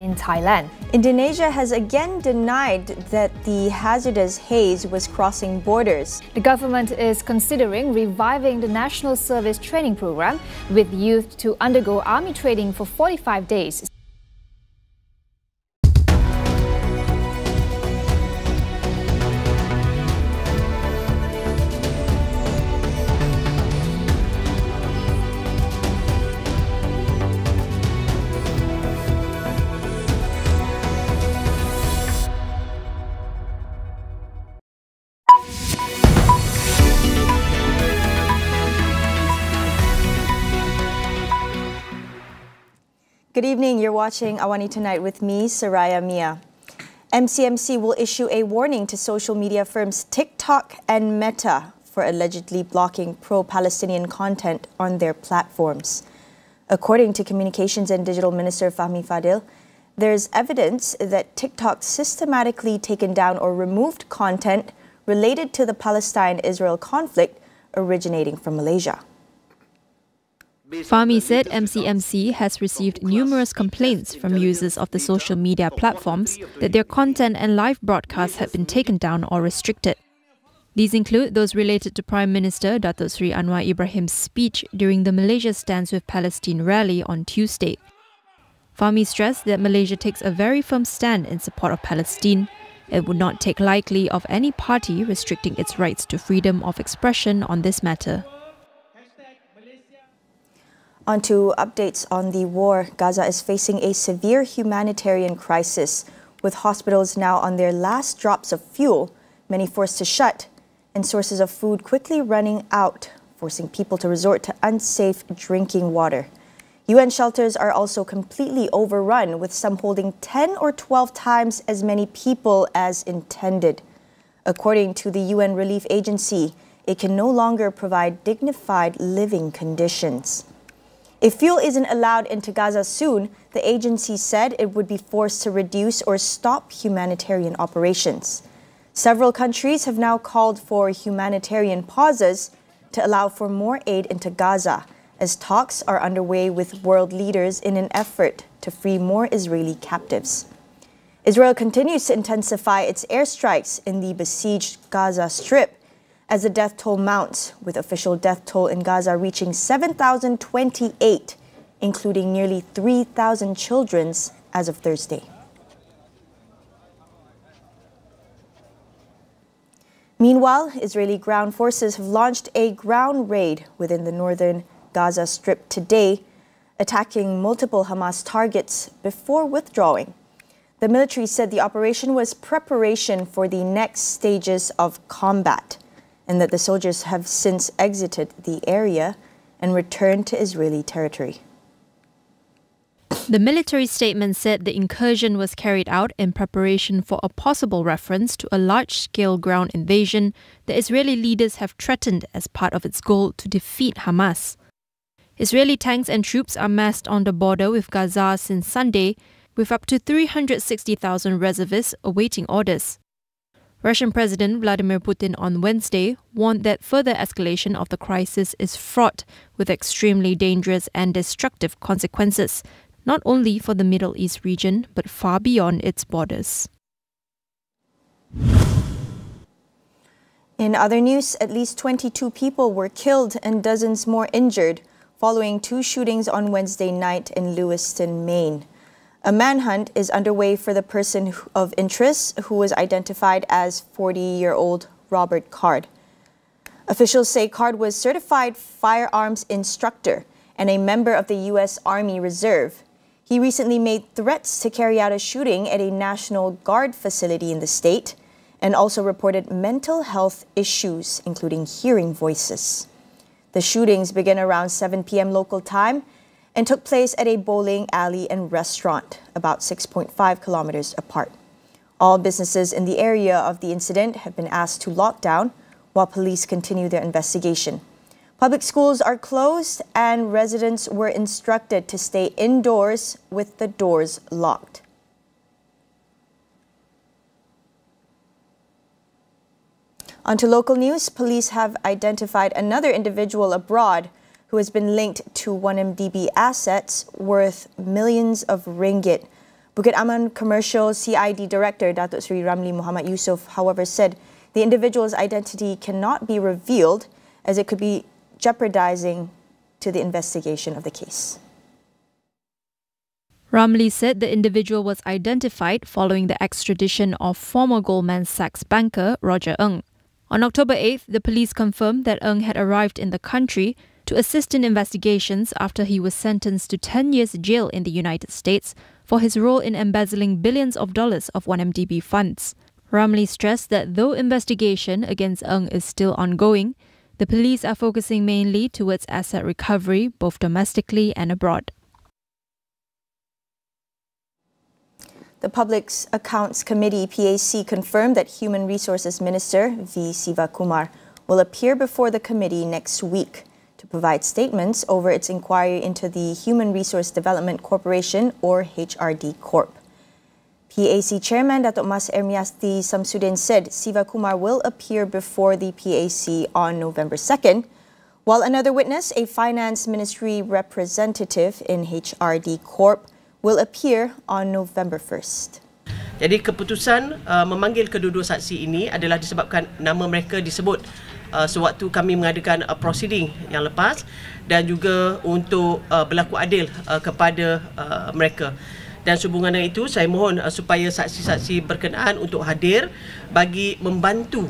In Thailand, Indonesia has again denied that the hazardous haze was crossing borders. The government is considering reviving the National Service Training Program with youth to undergo army training for 45 days. Good evening, you're watching AWANI Tonight with me, Saraya Mia. MCMC will issue a warning to social media firms TikTok and Meta for allegedly blocking pro-Palestinian content on their platforms. According to Communications and Digital Minister Fahmi Fadil, there's evidence that TikTok systematically taken down or removed content related to the Palestine-Israel conflict originating from Malaysia. Fahmi said MCMC has received numerous complaints from users of the social media platforms that their content and live broadcasts have been taken down or restricted. These include those related to Prime Minister Datuk Seri Anwar Ibrahim's speech during the Malaysia Stands with Palestine rally on Tuesday. Fahmi stressed that Malaysia takes a very firm stand in support of Palestine. It would not take lightly of any party restricting its rights to freedom of expression on this matter. On to updates on the war. Gaza is facing a severe humanitarian crisis, with hospitals now on their last drops of fuel, many forced to shut, and sources of food quickly running out, forcing people to resort to unsafe drinking water. UN shelters are also completely overrun, with some holding 10 or 12 times as many people as intended. According to the UN Relief Agency, it can no longer provide dignified living conditions. If fuel isn't allowed into Gaza soon, the agency said it would be forced to reduce or stop humanitarian operations. Several countries have now called for humanitarian pauses to allow for more aid into Gaza, as talks are underway with world leaders in an effort to free more Israeli captives. Israel continues to intensify its airstrikes in the besieged Gaza Strip as the death toll mounts, with official death toll in Gaza reaching 7,028, including nearly 3,000 children as of Thursday. Meanwhile, Israeli ground forces have launched a ground raid within the northern Gaza Strip today, attacking multiple Hamas targets before withdrawing. The military said the operation was preparation for the next stages of combat, and that the soldiers have since exited the area and returned to Israeli territory. The military statement said the incursion was carried out in preparation for a possible reference to a large-scale ground invasion that Israeli leaders have threatened as part of its goal to defeat Hamas. Israeli tanks and troops are massed on the border with Gaza since Sunday, with up to 360,000 reservists awaiting orders. Russian President Vladimir Putin on Wednesday warned that further escalation of the crisis is fraught with extremely dangerous and destructive consequences, not only for the Middle East region, but far beyond its borders. In other news, at least 22 people were killed and dozens more injured following two shootings on Wednesday night in Lewiston, Maine. A manhunt is underway for the person of interest, who was identified as 40-year-old Robert Card. Officials say Card was certified firearms instructor and a member of the U.S. Army Reserve. He recently made threats to carry out a shooting at a National Guard facility in the state and also reported mental health issues, including hearing voices. The shootings began around 7 p.m. local time and took place at a bowling alley and restaurant about 6.5 kilometers apart. All businesses in the area of the incident have been asked to lock down while police continue their investigation. Public schools are closed and residents were instructed to stay indoors with the doors locked. On to local news, police have identified another individual abroad who has been linked to 1MDB assets worth millions of ringgit. Bukit Aman Commercial CID Director Datuk Seri Ramli Muhammad Yusof, however, said the individual's identity cannot be revealed as it could be jeopardizing to the investigation of the case. Ramli said the individual was identified following the extradition of former Goldman Sachs banker Roger Ng. On October 8th, the police confirmed that Ng had arrived in the country to assist in investigations after he was sentenced to 10 years jail in the United States for his role in embezzling billions of dollars of 1MDB funds. Ramli stressed that though investigation against Ng is still ongoing, the police are focusing mainly towards asset recovery both domestically and abroad. The Public Accounts Committee (PAC) confirmed that Human Resources Minister V. Sivakumar will appear before the committee next week to provide statements over its inquiry into the Human Resource Development Corporation or HRD Corp. PAC Chairman Datuk Mas Ermiasti Samsudin said Sivakumar will appear before the PAC on November 2nd, while another witness, a Finance Ministry representative in HRD Corp, will appear on November 1st. Jadi keputusan memanggil kedua-dua saksi ini adalah disebabkan nama mereka disebut sewaktu kami mengadakan proceeding yang lepas dan juga untuk berlaku adil kepada mereka. Dan sehubungan dengan itu, saya mohon supaya saksi-saksi berkenaan untuk hadir bagi membantu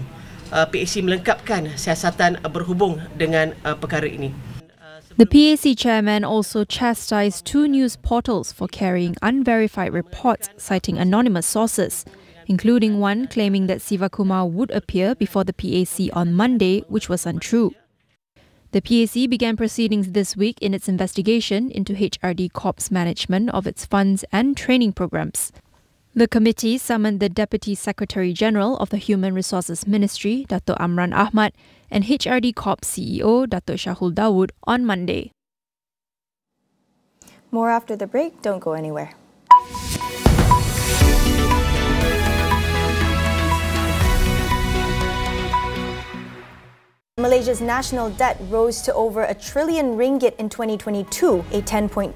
PAC melengkapkan siasatan berhubung dengan perkara ini. The PAC chairman also chastised two news portals for carrying unverified reports citing anonymous sources, including one claiming that Sivakumar would appear before the PAC on Monday, which was untrue. The PAC began proceedings this week in its investigation into HRD Corp's management of its funds and training programs. The committee summoned the Deputy Secretary General of the Human Resources Ministry, Dato' Amran Ahmad, and HRD Corp CEO, Dato' Shahul Dawood, on Monday. More after the break, don't go anywhere. Malaysia's national debt rose to over R1 trillion in 2022, a 10.2%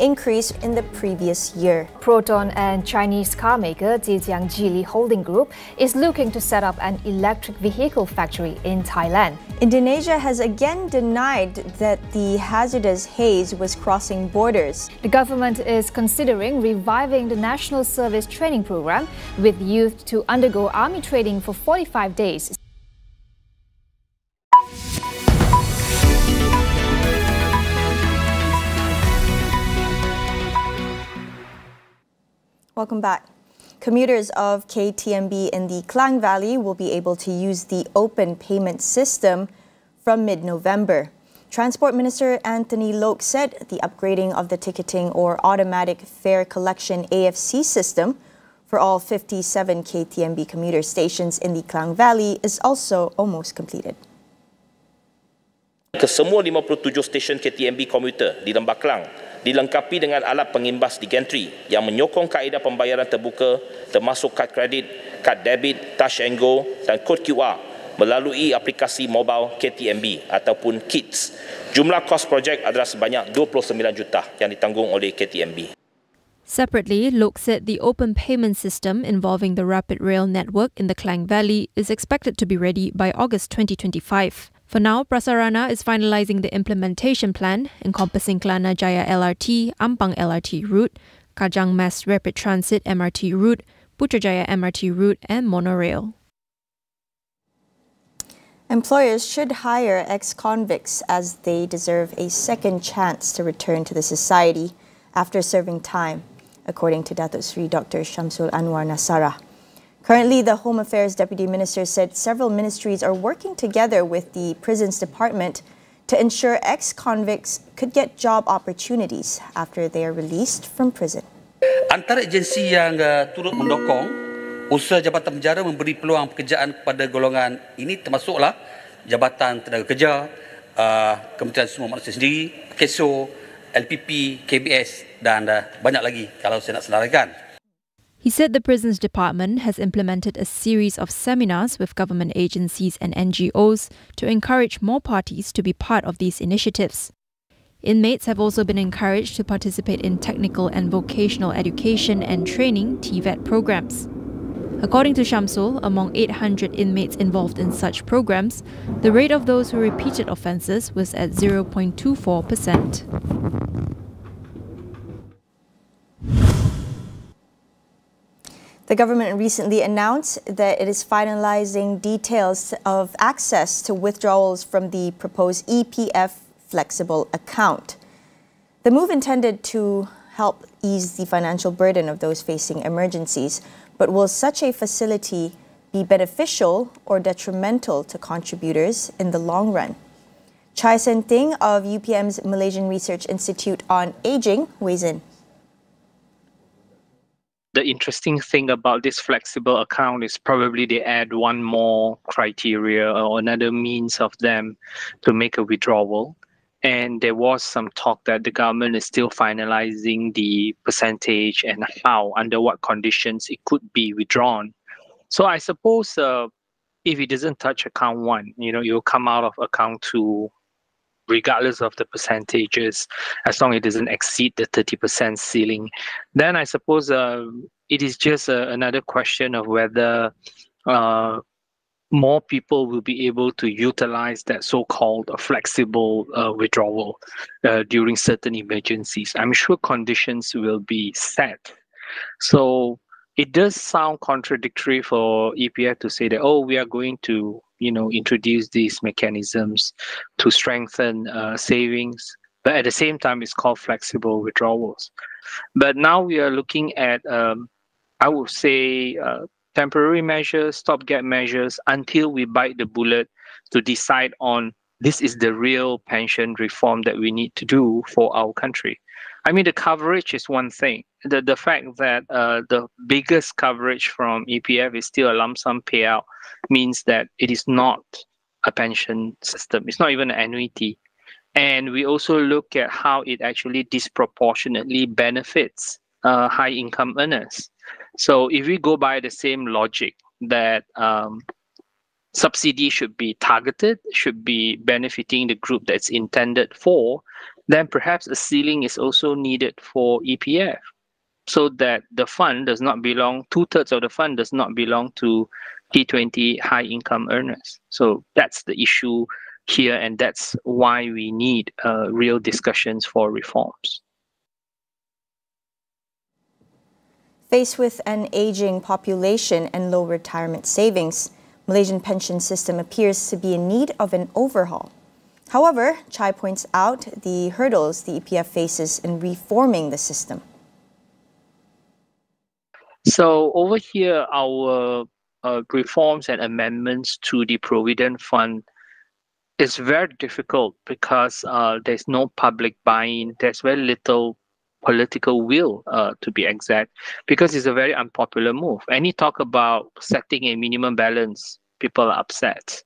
increase in the previous year. Proton and Chinese car maker Zhejiang Geely Holding Group is looking to set up an electric vehicle factory in Thailand. Indonesia has again denied that the hazardous haze was crossing borders. The government is considering reviving the national service training program with youth to undergo army training for 45 days. Welcome back. Commuters of KTMB in the Klang Valley will be able to use the open payment system from mid-November. Transport Minister Anthony Loke said the upgrading of the ticketing or automatic fare collection AFC system for all 57 KTMB commuter stations in the Klang Valley is also almost completed. Kesemua 57 stesen KTMB komuter di Lembah Klang dilengkapi dengan alat pengimbas di gantry yang menyokong kaedah pembayaran terbuka termasuk kad kredit, kad debit, touch and go dan kod QR melalui aplikasi mobile KTMB ataupun KITS. Jumlah kos projek adalah sebanyak 29 juta yang ditanggung oleh KTMB. Separately, Loke said the open payment system involving the rapid rail network in the Klang Valley is expected to be ready by August 2025. For now, Prasarana is finalizing the implementation plan encompassing Kelana Jaya LRT, Ampang LRT route, Kajang Mass Rapid Transit MRT route, Putrajaya MRT route and monorail. Employers should hire ex-convicts as they deserve a second chance to return to the society after serving time, according to Datuk Sri Dr. Shamsul Anwar Nasara. Currently, the Home Affairs Deputy Minister said several ministries are working together with the Prisons Department to ensure ex-convicts could get job opportunities after they are released from prison. Antara agensi yang turut mendukung usaha Jabatan Penjara memberi peluang pekerjaan kepada golongan ini termasuklah Jabatan Tenaga Kerja, Kementerian Semua Manusia Sendiri, KESO, LPP, KBS dan banyak lagi kalau saya nak senaraikan. He said the Prisons Department has implemented a series of seminars with government agencies and NGOs to encourage more parties to be part of these initiatives. Inmates have also been encouraged to participate in technical and vocational education and training (TVET) programs. According to Shamsul, among 800 inmates involved in such programs, the rate of those who repeated offences was at 0.24%. The government recently announced that it is finalizing details of access to withdrawals from the proposed EPF flexible account. The move intended to help ease the financial burden of those facing emergencies, but will such a facility be beneficial or detrimental to contributors in the long run? Chai Senting of UPM's Malaysian Research Institute on Aging weighs in. The interesting thing about this flexible account is probably they add one more criteria or another means of them to make a withdrawal. And there was some talk that the government is still finalizing the percentage and how, under what conditions it could be withdrawn. So I suppose if it doesn't touch account 1, you'll come out of account 2, regardless of the percentages, as long as it doesn't exceed the 30% ceiling. Then I suppose it is just another question of whether more people will be able to utilize that so-called flexible withdrawal during certain emergencies. I'm sure conditions will be set. So it does sound contradictory for EPF to say that, we are going to introduce these mechanisms to strengthen savings, but at the same time it's called flexible withdrawals. But now we are looking at, I would say, temporary measures, stopgap measures, until we bite the bullet to decide on this is the real pension reform that we need to do for our country. I mean, the coverage is one thing. The fact that the biggest coverage from EPF is still a lump sum payout means that it is not a pension system. It's not even an annuity. And we also look at how it actually disproportionately benefits high-income earners. So if we go by the same logic that subsidy should be targeted, should be benefiting the group that's intended for, then perhaps a ceiling is also needed for EPF, so that the fund does not belong, 2/3 of the fund does not belong to T20 high-income earners. So that's the issue here, and that's why we need real discussions for reforms. Faced with an aging population and low retirement savings, Malaysian pension system appears to be in need of an overhaul. However, Chai points out the hurdles the EPF faces in reforming the system. So over here, our reforms and amendments to the Provident Fund is very difficult because there's no public buy-in. There's very little political will, to be exact, because it's a very unpopular move. Any talk about setting a minimum balance, people are upset.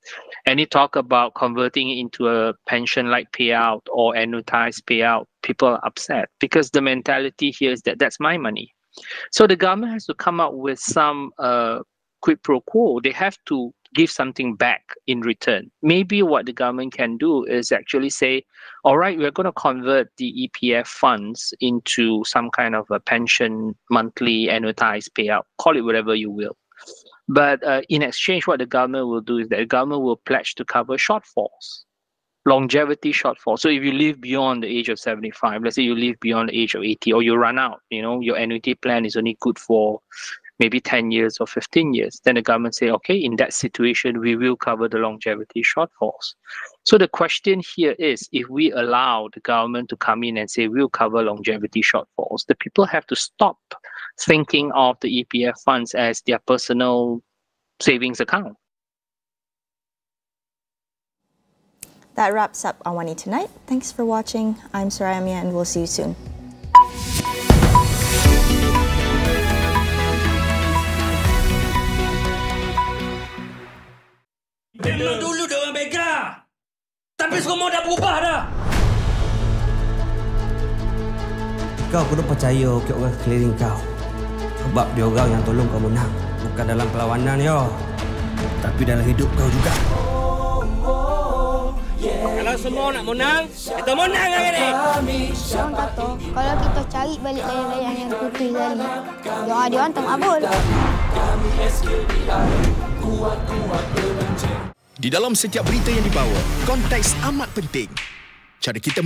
Any talk about converting it into a pension-like payout or annuitized payout, people are upset because the mentality here is that that's my money. So the government has to come up with some quid pro quo. They have to give something back in return. Maybe what the government can do is actually say, all right, we're going to convert the EPF funds into some kind of a pension monthly annuitized payout. Call it whatever you will. But in exchange, what the government will do is that the government will pledge to cover shortfalls, longevity shortfalls. So if you live beyond the age of 75, let's say you live beyond the age of 80, or you run out, your annuity plan is only good for maybe 10 years or 15 years, then the government say, okay, in that situation, we will cover the longevity shortfalls. So the question here is, if we allow the government to come in and say, we'll cover longevity shortfalls, the people have to stop thinking of the EPF funds as their personal savings account. That wraps up AWANI Tonight. Thanks for watching. I'm Soraya Mia, and we'll see you soon. Dulu dia orang bega. Tapi semua dah berubah dah. Kau perlu percaya ke orang sekeliling kau. Sebab dia orang yang tolong kau menang. Bukan dalam perlawanan, yo. Tapi dalam hidup kau juga. Kalau Korang semua nak menang, kita menang hari ni. Orang kata, kalau kita cari balik layang-layang yang putih tadi, dia tak mabul. Di dalam setiap berita yang dibawa, konteks amat penting. Cara kita